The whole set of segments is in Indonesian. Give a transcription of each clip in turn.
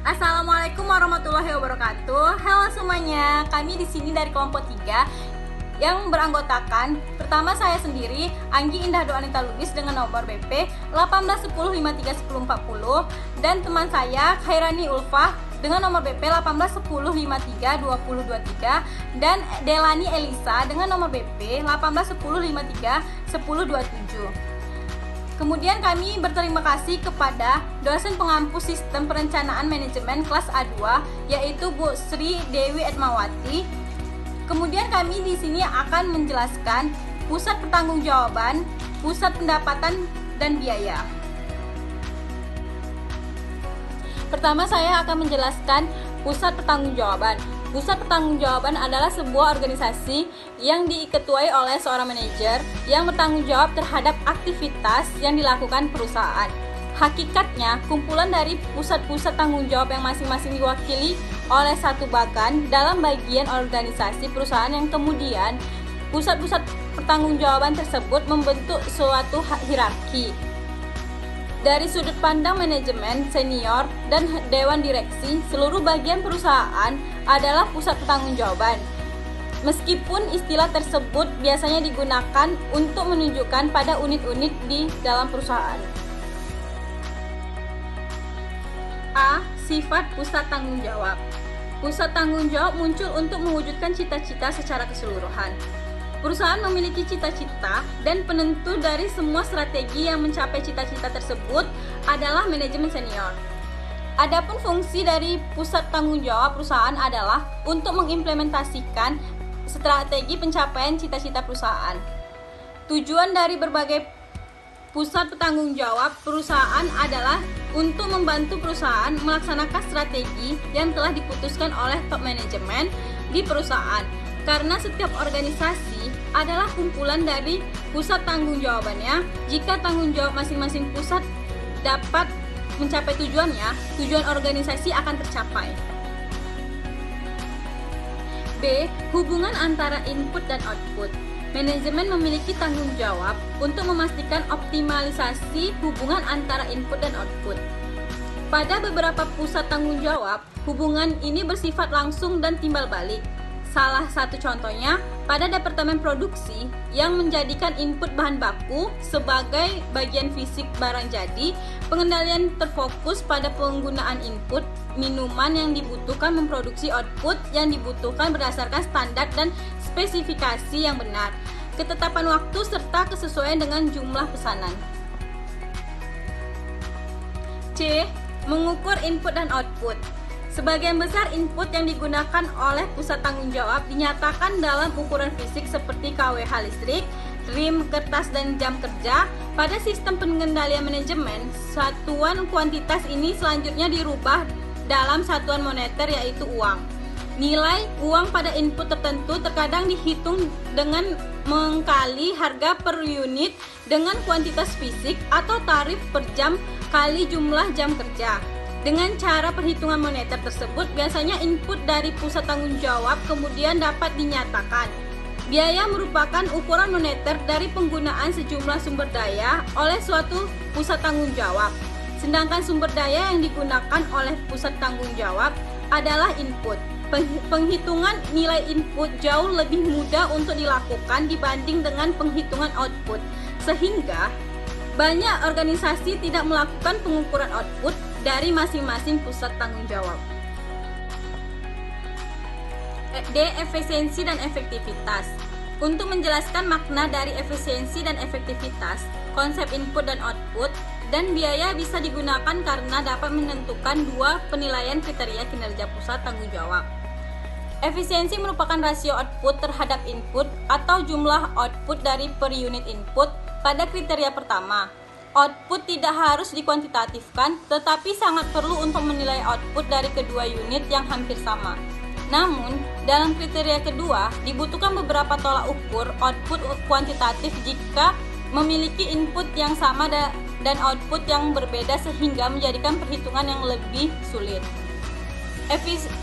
Assalamualaikum warahmatullahi wabarakatuh. Halo semuanya, kami di sini dari kelompok 3 yang beranggotakan pertama saya sendiri, Anggi Indah Doanita Lubis dengan nomor BP 1810531040 dan teman saya Khairani Ulfah dengan nomor BP 1810532023 dan Delani Elisa dengan nomor BP 1810531027. Kemudian kami berterima kasih kepada dosen pengampu Sistem Perencanaan Manajemen kelas A2 yaitu Bu Sri Dewi Edmawati. Kemudian kami di sini akan menjelaskan pusat pertanggungjawaban, pusat pendapatan dan biaya. Pertama saya akan menjelaskan pusat pertanggungjawaban. Pusat pertanggungjawaban adalah sebuah organisasi yang diketuai oleh seorang manajer yang bertanggung jawab terhadap aktivitas yang dilakukan perusahaan. Hakikatnya, kumpulan dari pusat-pusat tanggung jawab yang masing-masing diwakili oleh satu bagan dalam bagian organisasi perusahaan yang kemudian pusat-pusat pertanggungjawaban tersebut membentuk suatu hierarki. Dari sudut pandang manajemen, senior, dan dewan direksi, seluruh bagian perusahaan adalah pusat pertanggungjawaban. Meskipun istilah tersebut biasanya digunakan untuk menunjukkan pada unit-unit di dalam perusahaan. A. Sifat pusat tanggung jawab. Pusat tanggung jawab muncul untuk mewujudkan cita-cita secara keseluruhan. Perusahaan memiliki cita-cita dan penentu dari semua strategi yang mencapai cita-cita tersebut adalah manajemen senior. Adapun fungsi dari pusat tanggung jawab perusahaan adalah untuk mengimplementasikan strategi pencapaian cita-cita perusahaan. Tujuan dari berbagai pusat bertanggung jawab perusahaan adalah untuk membantu perusahaan melaksanakan strategi yang telah diputuskan oleh top manajemen di perusahaan. Karena setiap organisasi adalah kumpulan dari pusat tanggung jawabannya, jika tanggung jawab masing-masing pusat dapat mencapai tujuannya, tujuan organisasi akan tercapai. B. Hubungan antara input dan output. Manajemen memiliki tanggung jawab untuk memastikan optimalisasi hubungan antara input dan output. Pada beberapa pusat tanggung jawab, hubungan ini bersifat langsung dan timbal balik. Salah satu contohnya pada departemen produksi yang menjadikan input bahan baku sebagai bagian fisik barang jadi, pengendalian terfokus pada penggunaan input minuman yang dibutuhkan memproduksi output yang dibutuhkan berdasarkan standar dan spesifikasi yang benar, ketetapan waktu serta kesesuaian dengan jumlah pesanan. C. Mengukur input dan output. Sebagian besar input yang digunakan oleh pusat tanggung jawab dinyatakan dalam ukuran fisik seperti kWh listrik, rem, kertas, dan jam kerja. Pada sistem pengendalian manajemen, satuan kuantitas ini selanjutnya dirubah dalam satuan moneter yaitu uang. Nilai uang pada input tertentu terkadang dihitung dengan mengkali harga per unit dengan kuantitas fisik atau tarif per jam kali jumlah jam kerja. Dengan cara perhitungan moneter tersebut, biasanya input dari pusat tanggung jawab kemudian dapat dinyatakan. Biaya merupakan ukuran moneter dari penggunaan sejumlah sumber daya oleh suatu pusat tanggung jawab. Sedangkan sumber daya yang digunakan oleh pusat tanggung jawab adalah input. Penghitungan nilai input jauh lebih mudah untuk dilakukan dibanding dengan penghitungan output, sehingga banyak organisasi tidak melakukan pengukuran output dari masing-masing pusat tanggung jawab. D. Efisiensi dan efektivitas. Untuk menjelaskan makna dari efisiensi dan efektivitas, konsep input dan output, dan biaya bisa digunakan karena dapat menentukan dua penilaian kriteria kinerja pusat tanggung jawab. Efisiensi merupakan rasio output terhadap input atau jumlah output dari per unit input pada kriteria pertama. Output tidak harus dikuantitatifkan, tetapi sangat perlu untuk menilai output dari kedua unit yang hampir sama. Namun, dalam kriteria kedua, dibutuhkan beberapa tolak ukur output kuantitatif jika memiliki input yang sama dan output yang berbeda sehingga menjadikan perhitungan yang lebih sulit.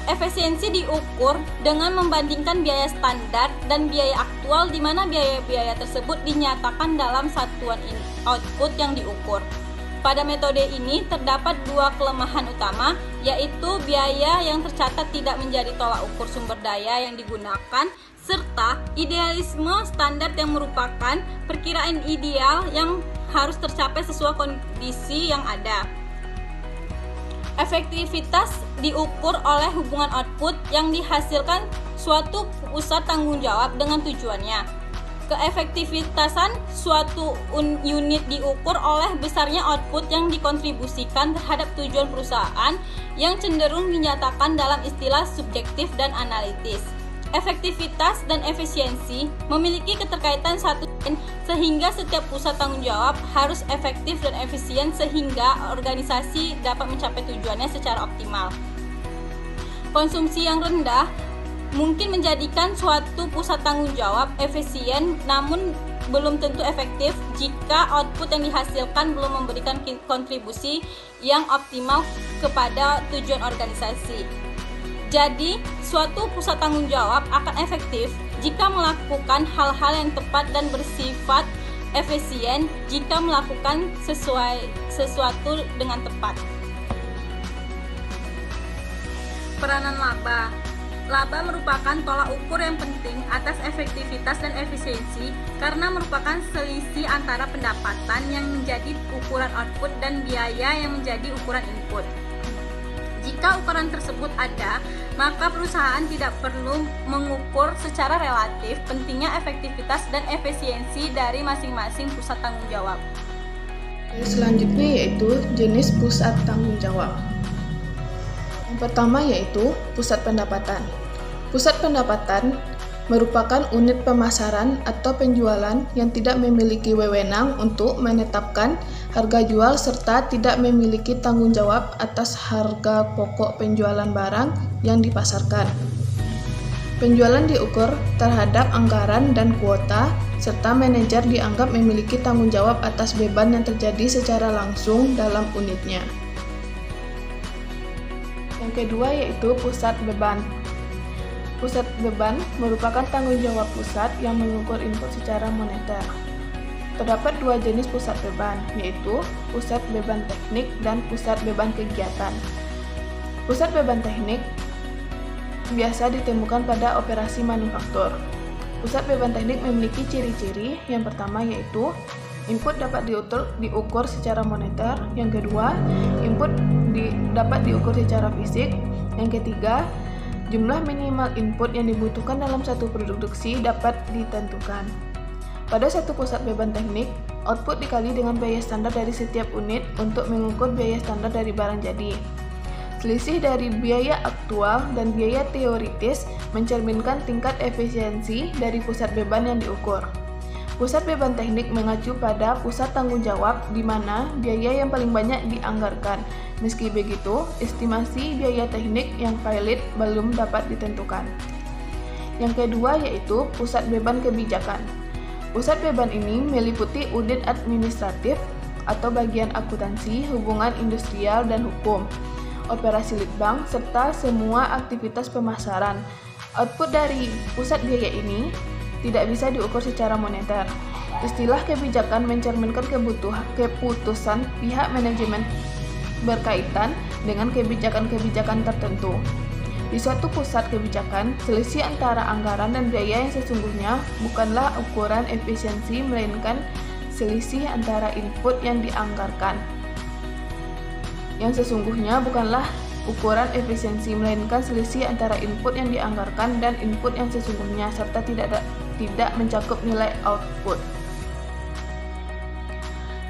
Efisiensi diukur dengan membandingkan biaya standar dan biaya aktual, di mana biaya-biaya tersebut dinyatakan dalam satuan output yang diukur. Pada metode ini terdapat dua kelemahan utama, yaitu biaya yang tercatat tidak menjadi tolak ukur sumber daya yang digunakan, serta idealisme standar yang merupakan perkiraan ideal yang harus tercapai sesuai kondisi yang ada. Efektivitas diukur oleh hubungan output yang dihasilkan suatu pusat tanggung jawab dengan tujuannya. Keefektivitasan suatu unit diukur oleh besarnya output yang dikontribusikan terhadap tujuan perusahaan yang cenderung dinyatakan dalam istilah subjektif dan analitis. Efektivitas dan efisiensi memiliki keterkaitan satu sehingga setiap pusat tanggung jawab harus efektif dan efisien sehingga organisasi dapat mencapai tujuannya secara optimal. Konsumsi yang rendah mungkin menjadikan suatu pusat tanggung jawab efisien, namun belum tentu efektif jika output yang dihasilkan belum memberikan kontribusi yang optimal kepada tujuan organisasi. Jadi, suatu pusat tanggung jawab akan efektif jika melakukan hal-hal yang tepat dan bersifat efisien jika melakukan sesuatu dengan tepat. Peranan laba. Laba merupakan tolak ukur yang penting atas efektivitas dan efisiensi karena merupakan selisih antara pendapatan yang menjadi ukuran output dan biaya yang menjadi ukuran input. Jika ukuran tersebut ada, maka perusahaan tidak perlu mengukur secara relatif pentingnya efektivitas dan efisiensi dari masing-masing pusat tanggung jawab. Selanjutnya yaitu jenis pusat tanggung jawab. Yang pertama yaitu pusat pendapatan. Pusat pendapatan merupakan unit pemasaran atau penjualan yang tidak memiliki wewenang untuk menetapkan harga jual serta tidak memiliki tanggung jawab atas harga pokok penjualan barang yang dipasarkan. Penjualan diukur terhadap anggaran dan kuota, serta manajer dianggap memiliki tanggung jawab atas beban yang terjadi secara langsung dalam unitnya. Yang kedua yaitu pusat beban. Pusat beban merupakan tanggung jawab pusat yang mengukur input secara moneter. Terdapat dua jenis pusat beban, yaitu pusat beban teknik dan pusat beban kegiatan. Pusat beban teknik biasa ditemukan pada operasi manufaktur. Pusat beban teknik memiliki ciri-ciri. Yang pertama yaitu input dapat diukur secara moneter. Yang kedua, input dapat diukur secara fisik. Yang ketiga, jumlah minimal input yang dibutuhkan dalam satu produksi dapat ditentukan. Pada satu pusat beban teknik, output dikali dengan biaya standar dari setiap unit untuk mengukur biaya standar dari barang jadi. Selisih dari biaya aktual dan biaya teoritis mencerminkan tingkat efisiensi dari pusat beban yang diukur. Pusat beban teknik mengacu pada pusat tanggung jawab di mana biaya yang paling banyak dianggarkan. Meski begitu, estimasi biaya teknik yang valid belum dapat ditentukan. Yang kedua yaitu pusat beban kebijakan. Pusat beban ini meliputi unit administratif atau bagian akuntansi, hubungan industrial dan hukum, operasi litbang, serta semua aktivitas pemasaran. Output dari pusat biaya ini tidak bisa diukur secara moneter. Istilah kebijakan mencerminkan keputusan pihak manajemen berkaitan dengan kebijakan-kebijakan tertentu. Di suatu pusat kebijakan, selisih antara anggaran dan biaya yang sesungguhnya bukanlah ukuran efisiensi, melainkan selisih antara input yang dianggarkan. Yang sesungguhnya bukanlah ukuran efisiensi, melainkan selisih antara input yang dianggarkan dan input yang sesungguhnya, serta tidak mencakup nilai output.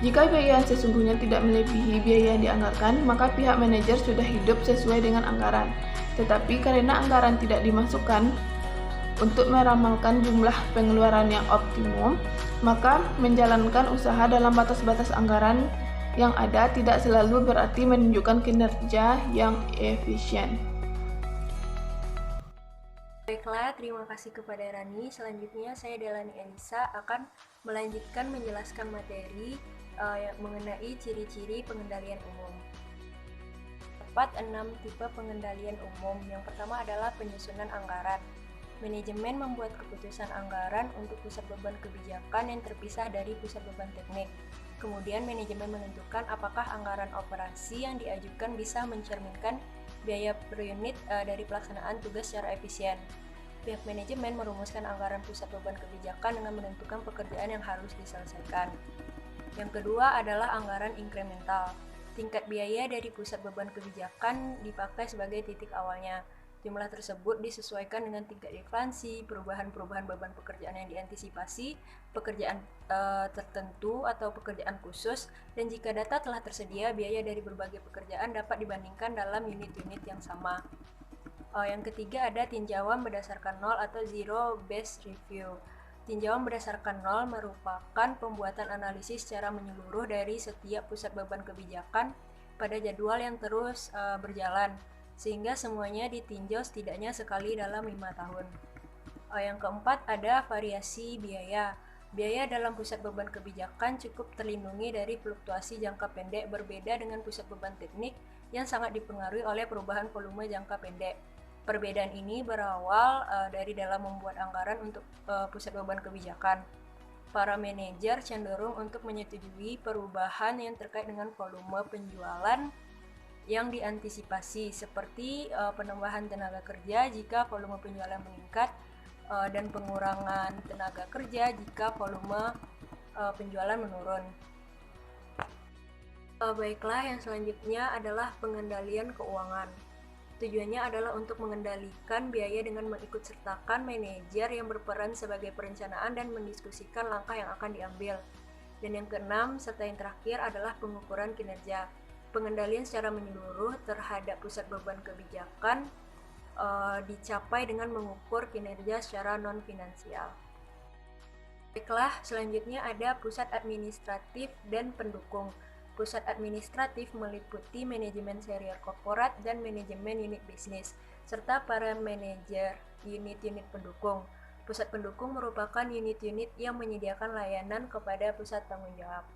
Jika biaya yang sesungguhnya tidak melebihi biaya yang dianggarkan, maka pihak manajer sudah hidup sesuai dengan anggaran. Tetapi karena anggaran tidak dimasukkan untuk meramalkan jumlah pengeluaran yang optimum, maka menjalankan usaha dalam batas-batas anggaran yang ada tidak selalu berarti menunjukkan kinerja yang efisien. Baiklah, terima kasih kepada Rani. Selanjutnya saya Delani Elisa akan melanjutkan menjelaskan materi mengenai ciri-ciri pengendalian umum. Terdapat 6 tipe pengendalian umum. Yang pertama adalah penyusunan anggaran. Manajemen membuat keputusan anggaran untuk pusat beban kebijakan yang terpisah dari pusat beban teknik. Kemudian manajemen menentukan apakah anggaran operasi yang diajukan bisa mencerminkan biaya per unit dari pelaksanaan tugas secara efisien. Pihak manajemen merumuskan anggaran pusat beban kebijakan dengan menentukan pekerjaan yang harus diselesaikan. Yang kedua adalah anggaran inkremental. Tingkat biaya dari pusat beban kebijakan dipakai sebagai titik awalnya. Jumlah tersebut disesuaikan dengan tingkat inflasi, perubahan-perubahan beban pekerjaan yang diantisipasi, pekerjaan tertentu atau pekerjaan khusus, dan jika data telah tersedia, biaya dari berbagai pekerjaan dapat dibandingkan dalam unit-unit yang sama. Yang ketiga ada tinjauan berdasarkan nol atau zero based review. Tinjauan berdasarkan nol merupakan pembuatan analisis secara menyeluruh dari setiap pusat beban kebijakan pada jadwal yang terus berjalan, sehingga semuanya ditinjau setidaknya sekali dalam 5 tahun. Yang keempat ada variasi biaya. Biaya dalam pusat beban kebijakan cukup terlindungi dari fluktuasi jangka pendek, berbeda dengan pusat beban teknik yang sangat dipengaruhi oleh perubahan volume jangka pendek. Perbedaan ini berawal dari dalam membuat anggaran untuk pusat beban kebijakan. Para manajer cenderung untuk menyetujui perubahan yang terkait dengan volume penjualan yang diantisipasi, seperti penambahan tenaga kerja jika volume penjualan meningkat dan pengurangan tenaga kerja jika volume penjualan menurun. Baiklah, yang selanjutnya adalah pengendalian keuangan. Tujuannya adalah untuk mengendalikan biaya dengan mengikutsertakan manajer yang berperan sebagai perencanaan dan mendiskusikan langkah yang akan diambil. Dan yang keenam, serta yang terakhir adalah pengukuran kinerja. Pengendalian secara menyeluruh terhadap pusat beban kebijakan dicapai dengan mengukur kinerja secara non-finansial. Baiklah, selanjutnya ada pusat administratif dan pendukung. Pusat administratif meliputi manajemen senior korporat dan manajemen unit bisnis, serta para manajer unit-unit pendukung. Pusat pendukung merupakan unit-unit yang menyediakan layanan kepada pusat tanggung jawab.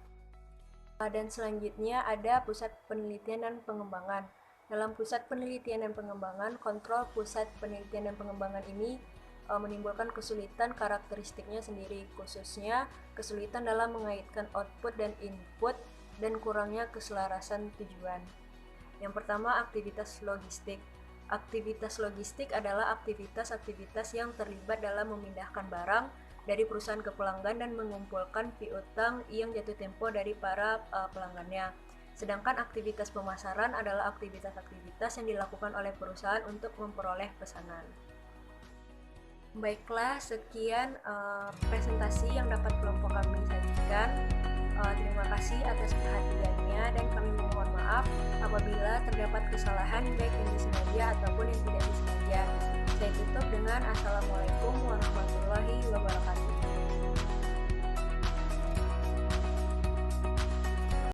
Dan selanjutnya ada pusat penelitian dan pengembangan. Dalam pusat penelitian dan pengembangan, kontrol pusat penelitian dan pengembangan ini menimbulkan kesulitan karakteristiknya sendiri, khususnya kesulitan dalam mengaitkan output dan input dan kurangnya keselarasan tujuan. Yang pertama, aktivitas logistik. Aktivitas logistik adalah aktivitas-aktivitas yang terlibat dalam memindahkan barang dari perusahaan ke pelanggan dan mengumpulkan piutang yang jatuh tempo dari para pelanggannya. Sedangkan aktivitas pemasaran adalah aktivitas-aktivitas yang dilakukan oleh perusahaan untuk memperoleh pesanan. Baiklah, sekian presentasi yang dapat kelompok kami sajikan. Terima kasih atas perhatiannya dan kami mohon maaf apabila terdapat kesalahan baik yang disengaja ataupun yang tidak disengaja. Saya tutup dengan Assalamualaikum